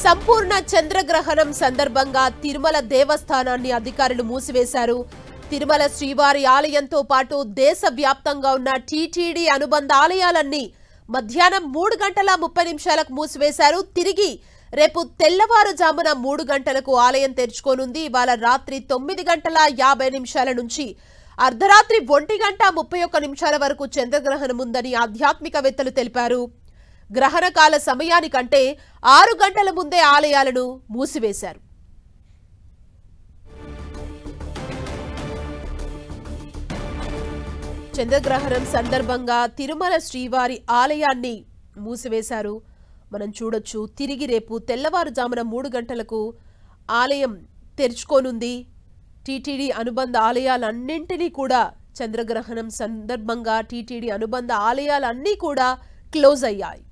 సంపూర్ణ చంద్రగ్రహణం సందర్భంగా తిరుమల దేవస్థానాన్ని అధికారులు మూసివేశారు. తిరుమల శ్రీవారి ఆలయంతో పాటు దేశవ్యాప్తంగా ఉన్న టీటీడీ అనుబంధ ఆలయాలన్నీ మధ్యాహ్నం 3:30 మూసివేశారు. తిరిగి రేపు తెల్లవారుజామున 3 గంటలకు ఆలయం తెరుచుకోనుంది. ఇవాళ రాత్రి 9:50 నుంచి అర్ధరాత్రి 1:31 వరకు చంద్రగ్రహణం ఉందని ఆధ్యాత్మికవేత్తలు తెలిపారు. గ్రహణ కాల సమయానికంటే 6 గంటల ముందే ఆలయాలను మూసివేశారు. చంద్రగ్రహణం సందర్భంగా తిరుమల శ్రీవారి ఆలయాన్ని మూసివేశారు. మనం చూడొచ్చు. తిరిగి రేపు తెల్లవారుజామున 3 గంటలకు ఆలయం తెరుచుకోనుంది. టీటీడీ అనుబంధ ఆలయాలన్నింటినీ కూడా చంద్రగ్రహణం సందర్భంగా టీటీడీ అనుబంధ ఆలయాలన్నీ కూడా క్లోజ్ అయ్యాయి.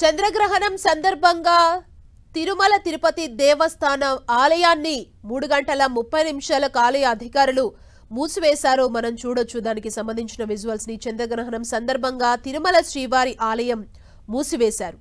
చంద్రగ్రహణం సందర్భంగా తిరుమల తిరుపతి దేవస్థానం ఆలయాన్ని 3:30 ఆలయ అధికారులు మూసివేశారు. మనం చూడొచ్చు. దానికి సంబంధించిన విజువల్స్ ని. చంద్రగ్రహణం సందర్భంగా తిరుమల శ్రీవారి ఆలయం మూసివేశారు.